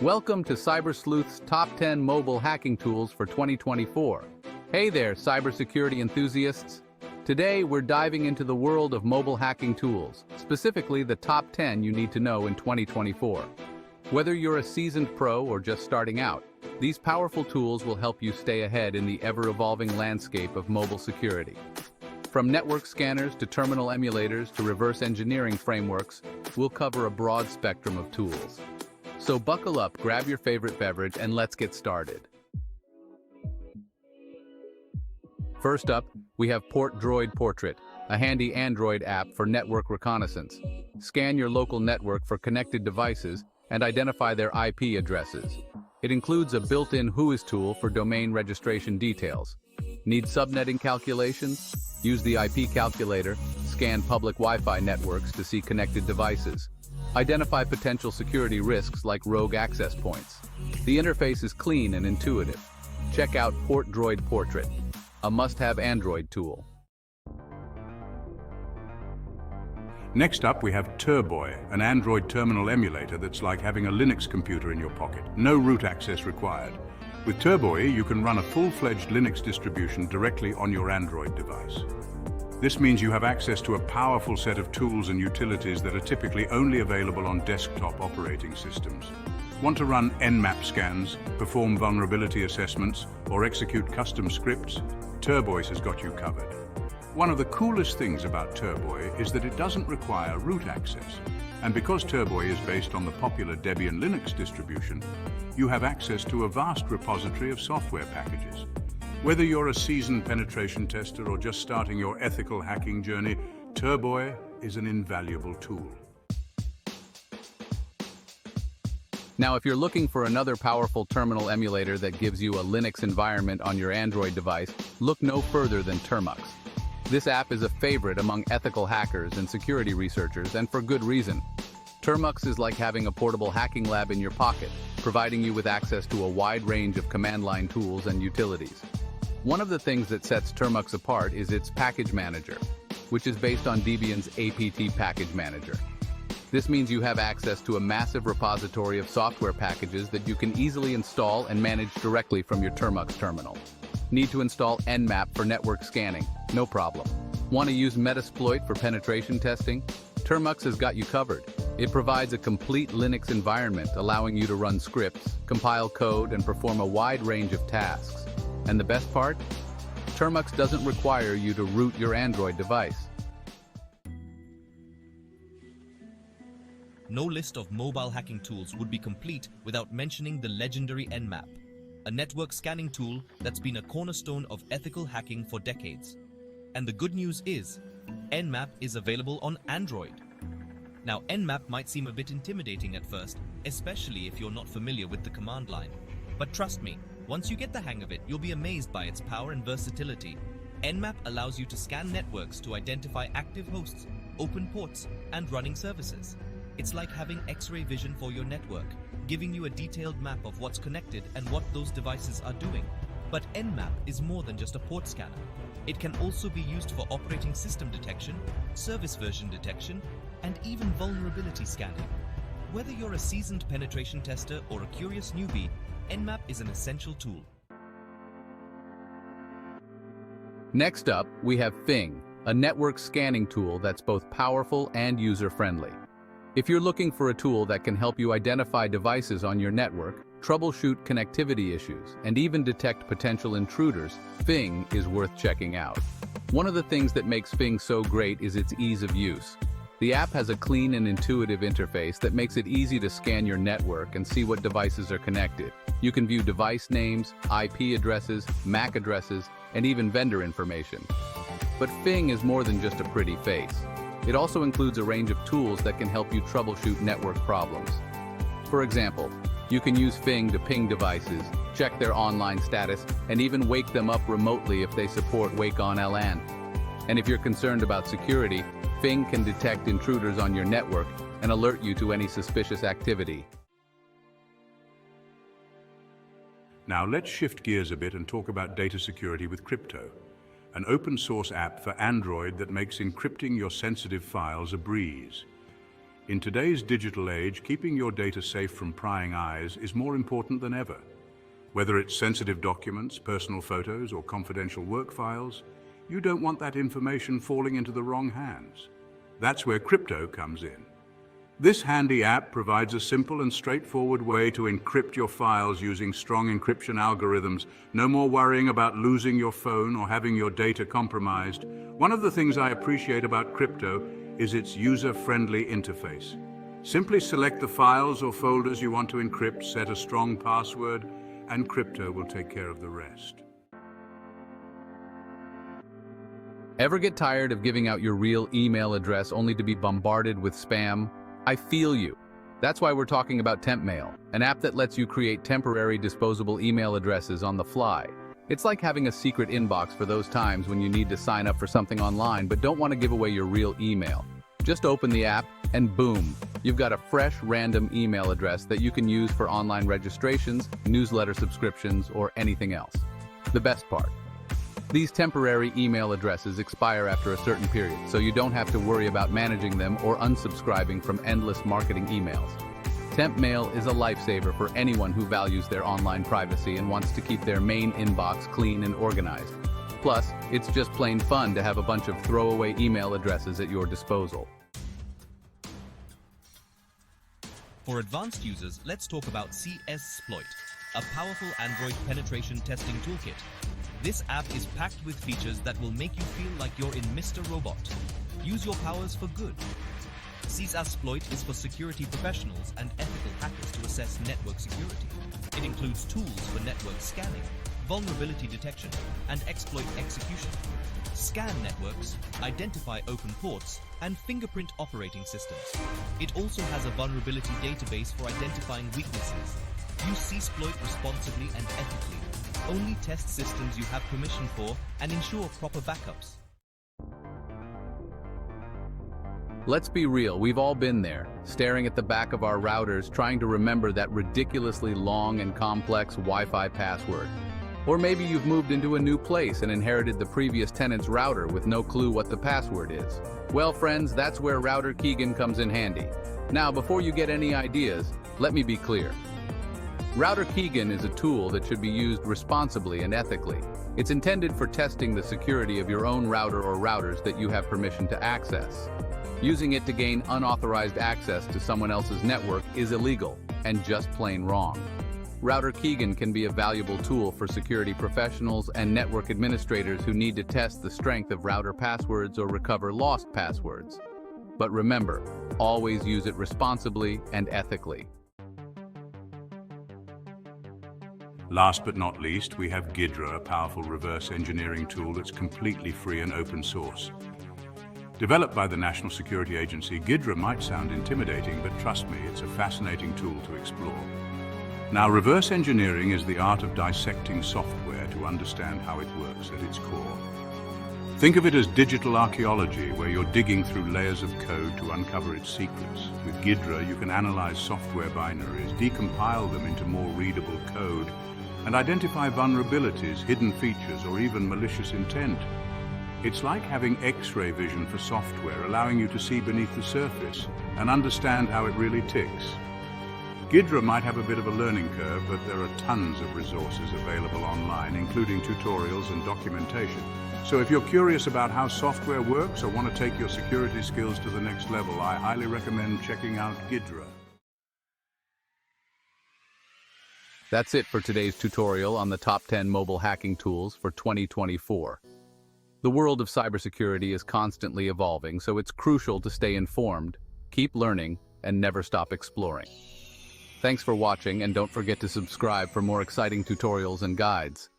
Welcome to CyberSleuth's Top 10 Mobile Hacking Tools for 2024. Hey there, cybersecurity enthusiasts. Today, we're diving into the world of mobile hacking tools, specifically the top 10 you need to know in 2024. Whether you're a seasoned pro or just starting out, these powerful tools will help you stay ahead in the ever-evolving landscape of mobile security. From network scanners to terminal emulators to reverse engineering frameworks, we'll cover a broad spectrum of tools. So buckle up, grab your favorite beverage, and let's get started. First up, we have Droid Portrait, a handy Android app for network reconnaissance. Scan your local network for connected devices and identify their IP addresses. It includes a built-in Whois tool for domain registration details. Need subnetting calculations? Use the IP calculator, scan public Wi-Fi networks to see connected devices. Identify potential security risks like rogue access points. The interface is clean and intuitive. Check out Droid Portrait, a must-have Android tool. Next up, we have Turboix, an Android terminal emulator that's like having a Linux computer in your pocket. No root access required. With Turboix, you can run a full-fledged Linux distribution directly on your Android device. This means you have access to a powerful set of tools and utilities that are typically only available on desktop operating systems. Want to run Nmap scans, perform vulnerability assessments, or execute custom scripts? Turboix has got you covered. One of the coolest things about Turboix is that it doesn't require root access. And because Turboix is based on the popular Debian Linux distribution, you have access to a vast repository of software packages. Whether you're a seasoned penetration tester or just starting your ethical hacking journey, Turboix is an invaluable tool. Now, if you're looking for another powerful terminal emulator that gives you a Linux environment on your Android device, look no further than Termux. This app is a favorite among ethical hackers and security researchers, and for good reason. Termux is like having a portable hacking lab in your pocket, providing you with access to a wide range of command line tools and utilities. One of the things that sets Termux apart is its package manager, which is based on Debian's apt package manager. This means you have access to a massive repository of software packages that you can easily install and manage directly from your Termux terminal. Need to install Nmap for network scanning? No problem. Want to use cSploit for penetration testing? Termux has got you covered. It provides a complete Linux environment, allowing you to run scripts, compile code, and perform a wide range of tasks. And the best part? Termux doesn't require you to root your Android device. No list of mobile hacking tools would be complete without mentioning the legendary Nmap, a network scanning tool that's been a cornerstone of ethical hacking for decades. And the good news is, Nmap is available on Android. Now, Nmap might seem a bit intimidating at first, especially if you're not familiar with the command line. But trust me, once you get the hang of it, you'll be amazed by its power and versatility. Nmap allows you to scan networks to identify active hosts, open ports, and running services. It's like having X-ray vision for your network, giving you a detailed map of what's connected and what those devices are doing. But Nmap is more than just a port scanner. It can also be used for operating system detection, service version detection, and even vulnerability scanning. Whether you're a seasoned penetration tester or a curious newbie, Nmap is an essential tool. Next up, we have Fing, a network scanning tool that's both powerful and user-friendly. If you're looking for a tool that can help you identify devices on your network, troubleshoot connectivity issues, and even detect potential intruders, Fing is worth checking out. One of the things that makes Fing so great is its ease of use. The app has a clean and intuitive interface that makes it easy to scan your network and see what devices are connected. You can view device names, IP addresses, MAC addresses, and even vendor information. But Fing is more than just a pretty face. It also includes a range of tools that can help you troubleshoot network problems. For example, you can use Fing to ping devices, check their online status, and even wake them up remotely if they support Wake on LAN. And if you're concerned about security, Fing can detect intruders on your network and alert you to any suspicious activity. Now let's shift gears a bit and talk about data security with Crypto, an open source app for Android that makes encrypting your sensitive files a breeze. In today's digital age, keeping your data safe from prying eyes is more important than ever. Whether it's sensitive documents, personal photos, or confidential work files, you don't want that information falling into the wrong hands. That's where crypto comes in. This handy app provides a simple and straightforward way to encrypt your files using strong encryption algorithms. No more worrying about losing your phone or having your data compromised. One of the things I appreciate about crypto is its user-friendly interface. Simply select the files or folders you want to encrypt, set a strong password, and crypto will take care of the rest. Ever get tired of giving out your real email address only to be bombarded with spam? I feel you. That's why we're talking about Temp Mail, an app that lets you create temporary disposable email addresses on the fly. It's like having a secret inbox for those times when you need to sign up for something online but don't want to give away your real email. Just open the app and boom, you've got a fresh random email address that you can use for online registrations, newsletter subscriptions, or anything else. The best part: these temporary email addresses expire after a certain period, so you don't have to worry about managing them or unsubscribing from endless marketing emails. Temp Mail is a lifesaver for anyone who values their online privacy and wants to keep their main inbox clean and organized. Plus, it's just plain fun to have a bunch of throwaway email addresses at your disposal. For advanced users, let's talk about cSploit, a powerful Android penetration testing toolkit. This app is packed with features that will make you feel like you're in Mr. Robot. Use your powers for good. cSploit is for security professionals and ethical hackers to assess network security. It includes tools for network scanning, vulnerability detection, and exploit execution. Scan networks, identify open ports, and fingerprint operating systems. It also has a vulnerability database for identifying weaknesses. Use cSploit responsibly and ethically. Only test systems you have permission for and ensure proper backups. Let's be real, we've all been there, staring at the back of our routers trying to remember that ridiculously long and complex Wi-Fi password. Or maybe you've moved into a new place and inherited the previous tenant's router with no clue what the password is. Well, friends, that's where Router Keygen comes in handy. Now, before you get any ideas, let me be clear. Router Keygen is a tool that should be used responsibly and ethically. It's intended for testing the security of your own router or routers that you have permission to access. Using it to gain unauthorized access to someone else's network is illegal and just plain wrong. Router Keygen can be a valuable tool for security professionals and network administrators who need to test the strength of router passwords or recover lost passwords. But remember, always use it responsibly and ethically. Last but not least, we have Ghidra, a powerful reverse engineering tool that's completely free and open source. Developed by the National Security Agency, Ghidra might sound intimidating, but trust me, it's a fascinating tool to explore. Now, reverse engineering is the art of dissecting software to understand how it works at its core. Think of it as digital archaeology, where you're digging through layers of code to uncover its secrets. With Ghidra, you can analyze software binaries, decompile them into more readable code, and identify vulnerabilities, hidden features, or even malicious intent. It's like having X-ray vision for software, allowing you to see beneath the surface and understand how it really ticks. Ghidra might have a bit of a learning curve, but there are tons of resources available online, including tutorials and documentation. So if you're curious about how software works or want to take your security skills to the next level, I highly recommend checking out Ghidra. That's it for today's tutorial on the top 10 mobile hacking tools for 2024. The world of cybersecurity is constantly evolving, so it's crucial to stay informed, keep learning, and never stop exploring. Thanks for watching, and don't forget to subscribe for more exciting tutorials and guides.